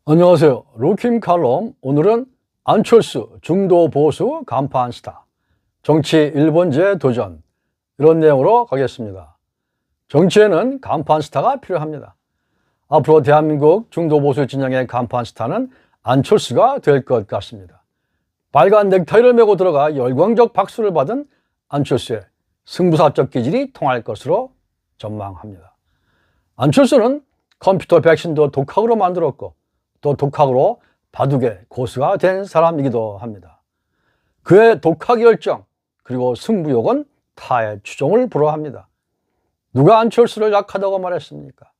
안녕하세요. 루킴 칼럼. 오늘은 안철수 중도 보수 간판 스타 정치 1번째 도전, 이런 내용으로 가겠습니다. 정치에는 간판 스타가 필요합니다. 앞으로 대한민국 중도 보수 진영의 간판 스타는 안철수가 될 것 같습니다. 빨간 넥타이를 메고 들어가 열광적 박수를 받은 안철수의 승부사적 기질이 통할 것으로 전망합니다. 안철수는 컴퓨터 백신도 독학으로 만들었고 또 독학으로 바둑의 고수가 된 사람이기도 합니다. 그의 독학 열정 그리고 승부욕은 타의 추종을 불허합니다. 누가 안철수를 약하다고 말했습니까?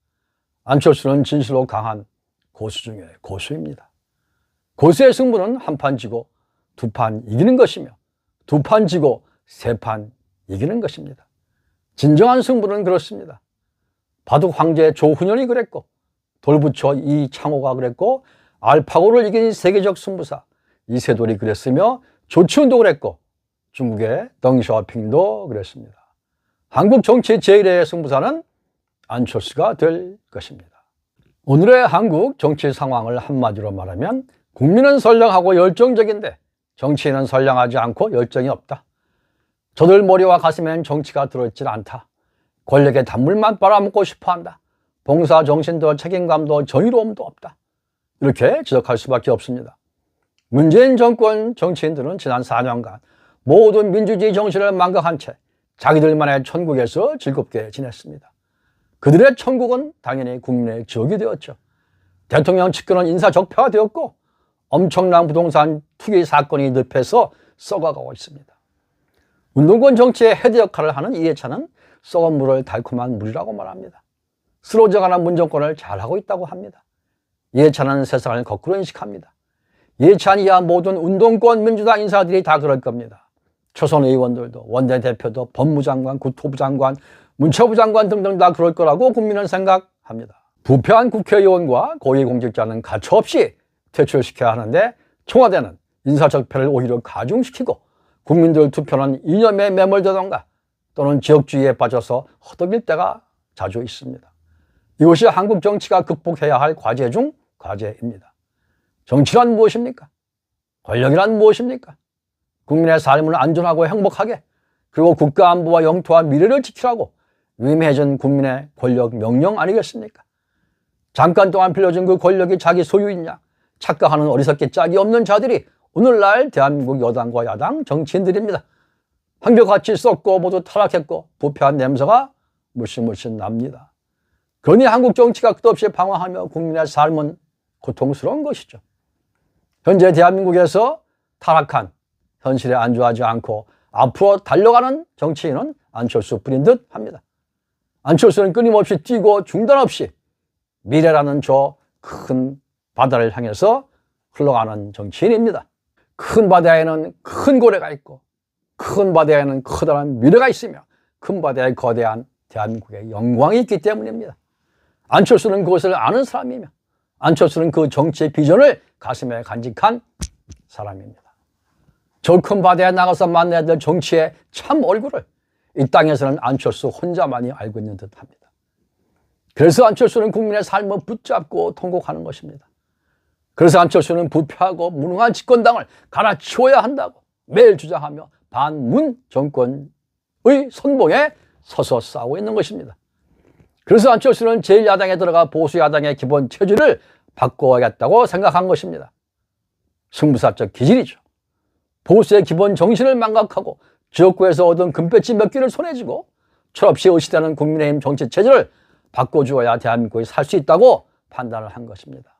안철수는 진실로 강한 고수 중에 고수입니다. 고수의 승부는 한 판 지고 두 판 이기는 것이며 두 판 지고 세 판 이기는 것입니다. 진정한 승부는 그렇습니다. 바둑 황제 조훈현이 그랬고 돌부처 이창호가 그랬고 알파고를 이긴 세계적 승부사 이세돌이 그랬으며 조치훈도 그랬고 중국의 덩샤오핑도 그랬습니다. 한국 정치 제1의 승부사는 안철수가 될 것입니다. 오늘의 한국 정치 상황을 한마디로 말하면 국민은 선량하고 열정적인데 정치인은 선량하지 않고 열정이 없다. 저들 머리와 가슴엔 정치가 들어있질 않다. 권력의 단물만 빨아먹고 싶어한다. 봉사정신도 책임감도 정의로움도 없다. 이렇게 지적할 수밖에 없습니다. 문재인 정권 정치인들은 지난 4년간 모든 민주주의 정신을 망각한 채 자기들만의 천국에서 즐겁게 지냈습니다. 그들의 천국은 당연히 국민의 지옥이 되었죠. 대통령 측근은 인사적폐가 되었고 엄청난 부동산 투기 사건이 늪에서 썩어가고 있습니다. 운동권 정치의 헤드 역할을 하는 이해찬은 썩은 물을 달콤한 물이라고 말합니다. 쓰러져가는 문정권을 잘하고 있다고 합니다. 이해찬은 세상을 거꾸로 인식합니다. 이해찬이야 모든 운동권 민주당 인사들이 다 그럴 겁니다. 초선 의원들도 원내대표도 법무장관, 국토부 장관, 문체부 장관 등등 다 그럴 거라고 국민은 생각합니다. 부패한 국회의원과 고위공직자는 가차없이 퇴출시켜야 하는데 청와대는 인사적폐를 오히려 가중시키고 국민들 투표는 이념에 매몰되던가 또는 지역주의에 빠져서 허덕일 때가 자주 있습니다. 이것이 한국 정치가 극복해야 할 과제 중 과제입니다. 정치란 무엇입니까? 권력이란 무엇입니까? 국민의 삶을 안전하고 행복하게 그리고 국가 안보와 영토와 미래를 지키라고 위임해준 국민의 권력 명령 아니겠습니까? 잠깐 동안 빌려준 그 권력이 자기 소유이냐 착각하는 어리석게 짝이 없는 자들이 오늘날 대한민국 여당과 야당 정치인들입니다. 한결같이 썩고 모두 타락했고 부패한 냄새가 물씬 납니다. 그러니 한국 정치가 끝없이 방황하며 국민의 삶은 고통스러운 것이죠. 현재 대한민국에서 타락한 현실에 안주하지 않고 앞으로 달려가는 정치인은 안철수뿐인 듯 합니다. 안철수는 끊임없이 뛰고 중단 없이 미래라는 저 큰 바다를 향해서 흘러가는 정치인입니다. 큰 바다에는 큰 고래가 있고 큰 바다에는 커다란 미래가 있으며 큰 바다에 거대한 대한민국의 영광이 있기 때문입니다. 안철수는 그것을 아는 사람이며 안철수는 그 정치의 비전을 가슴에 간직한 사람입니다. 저 큰 바다에 나가서 만나야 될 정치의 참 얼굴을 이 땅에서는 안철수 혼자만이 알고 있는 듯합니다. 그래서 안철수는 국민의 삶을 붙잡고 통곡하는 것입니다. 그래서 안철수는 부패하고 무능한 집권당을 갈아치워야 한다고 매일 주장하며 반문 정권의 선봉에 서서 싸우고 있는 것입니다. 그래서 안철수는 제1야당에 들어가 보수야당의 기본 체질을 바꿔야겠다고 생각한 것입니다. 승부사적 기질이죠. 보수의 기본 정신을 망각하고 지역구에서 얻은 금배지 몇 개를 손에 쥐고 철없이 의시되는 국민의힘 정치 체질을 바꿔주어야 대한민국이 살 수 있다고 판단을 한 것입니다.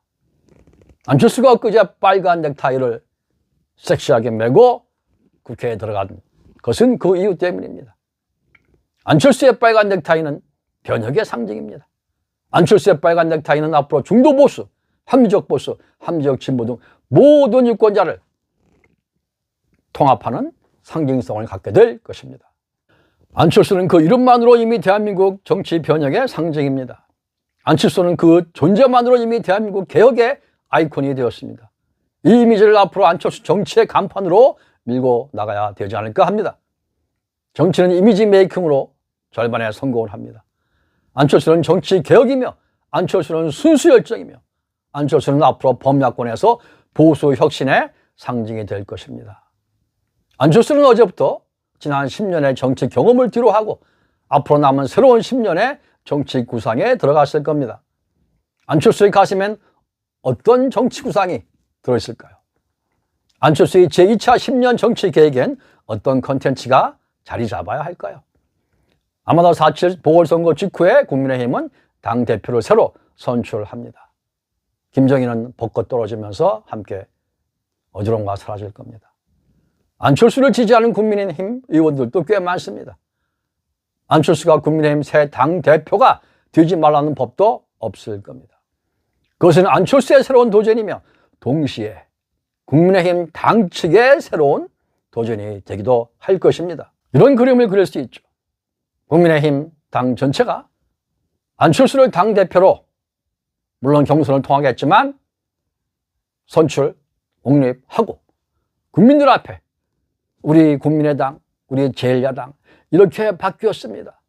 안철수가 엊그제 빨간 넥타이를 섹시하게 메고 국회에 들어간 것은 그 이유 때문입니다. 안철수의 빨간 넥타이는 변혁의 상징입니다. 안철수의 빨간 넥타이는 앞으로 중도 보수, 합리적 보수, 합리적 진보 등 모든 유권자를 통합하는 상징성을 갖게 될 것입니다. 안철수는 그 이름만으로 이미 대한민국 정치 변혁의 상징입니다. 안철수는 그 존재만으로 이미 대한민국 개혁의 아이콘이 되었습니다. 이 이미지를 앞으로 안철수 정치의 간판으로 밀고 나가야 되지 않을까 합니다. 정치는 이미지 메이킹으로 절반의 성공을 합니다. 안철수는 정치 개혁이며 안철수는 순수 열정이며 안철수는 앞으로 범야권에서 보수 혁신의 상징이 될 것입니다. 안철수는 어제부터 지난 10년의 정치 경험을 뒤로하고 앞으로 남은 새로운 10년의 정치 구상에 들어갔을 겁니다. 안철수의 가슴엔 어떤 정치 구상이 들어있을까요? 안철수의 제2차 10년 정치 계획엔 어떤 컨텐츠가 자리 잡아야 할까요? 아마도 4.7 보궐선거 직후에 국민의힘은 당대표를 새로 선출합니다. 김정희는 벚꽃 떨어지면서 함께 어디론가 사라질 겁니다. 안철수를 지지하는 국민의힘 의원들도 꽤 많습니다. 안철수가 국민의힘 새 당대표가 되지 말라는 법도 없을 겁니다. 그것은 안철수의 새로운 도전이며 동시에 국민의힘 당 측의 새로운 도전이 되기도 할 것입니다. 이런 그림을 그릴 수 있죠. 국민의힘 당 전체가 안철수를 당대표로 물론 경선을 통하겠지만 선출, 옹립하고 국민들 앞에 우리 국민의당, 우리 제1야당 이렇게 바뀌었습니다.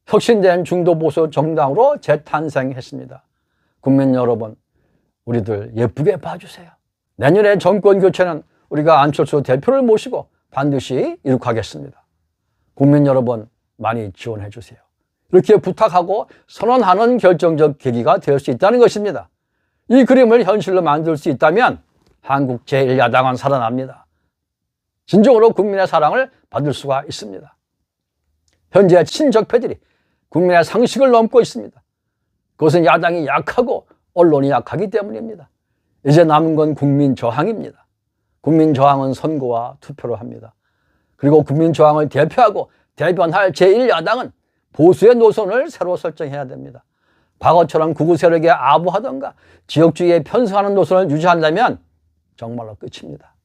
혁신된 중도보수 정당으로 재탄생했습니다. 국민 여러분, 우리들 예쁘게 봐주세요. 내년에 정권 교체는 우리가 안철수 대표를 모시고 반드시 이룩하겠습니다. 국민 여러분 많이 지원해 주세요. 이렇게 부탁하고 선언하는 결정적 계기가 될 수 있다는 것입니다. 이 그림을 현실로 만들 수 있다면 한국 제1야당은 살아납니다. 진정으로 국민의 사랑을 받을 수가 있습니다. 현재 친적패들이 국민의 상식을 넘고 있습니다. 그것은 야당이 약하고 언론이 약하기 때문입니다. 이제 남은 건 국민 저항입니다. 국민 저항은 선거와 투표로 합니다. 그리고 국민 저항을 대표하고 대변할 제1야당은 보수의 노선을 새로 설정해야 됩니다. 과거처럼 극우 세력에 아부하던가 지역주의에 편승하는 노선을 유지한다면 정말로 끝입니다.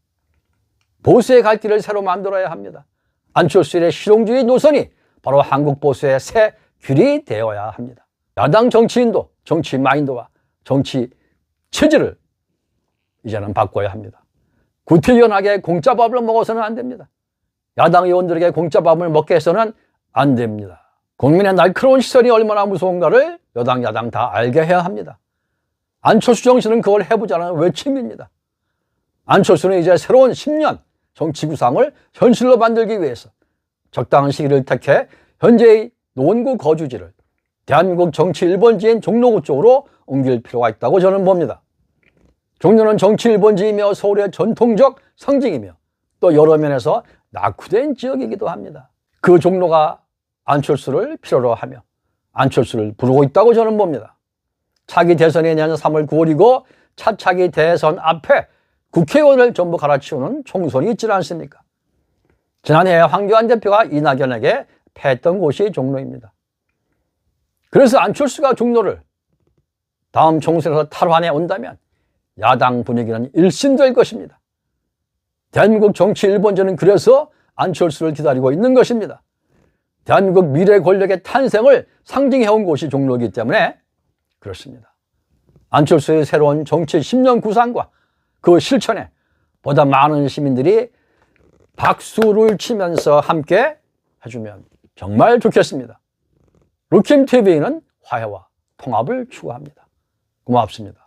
보수의 갈 길을 새로 만들어야 합니다. 안철수의 실용주의 노선이 바로 한국 보수의 새 길이 되어야 합니다. 야당 정치인도 정치 마인드와 정치 체질을 이제는 바꿔야 합니다. 구태연하게 공짜밥을 먹어서는 안 됩니다. 야당 의원들에게 공짜밥을 먹게 해서는 안 됩니다. 국민의 날카로운 시선이 얼마나 무서운가를 여당 야당 다 알게 해야 합니다. 안철수 정신은 그걸 해보자는 외침입니다. 안철수는 이제 새로운 10년 정치 구상을 현실로 만들기 위해서 적당한 시기를 택해 현재의 노원구 거주지를 대한민국 정치 1번지인 종로구 쪽으로 옮길 필요가 있다고 저는 봅니다. 종로는 정치 1번지이며 서울의 전통적 상징이며 또 여러 면에서 낙후된 지역이기도 합니다. 그 종로가 안철수를 필요로 하며 안철수를 부르고 있다고 저는 봅니다. 차기 대선이 내년 3월 9월이고 차차기 대선 앞에 국회의원을 전부 갈아치우는 총선이 있지 않습니까? 지난해 황교안 대표가 이낙연에게 패했던 곳이 종로입니다. 그래서 안철수가 종로를 다음 총선에서 탈환해 온다면 야당 분위기는 일신될 것입니다. 대한민국 정치 1번지는 그래서 안철수를 기다리고 있는 것입니다. 대한민국 미래 권력의 탄생을 상징해온 곳이 종로이기 때문에 그렇습니다. 안철수의 새로운 정치 10년 구상과 그 실천에 보다 많은 시민들이 박수를 치면서 함께 해주면 정말 좋겠습니다. 루킴TV는 화해와 통합을 추구합니다. 고맙습니다.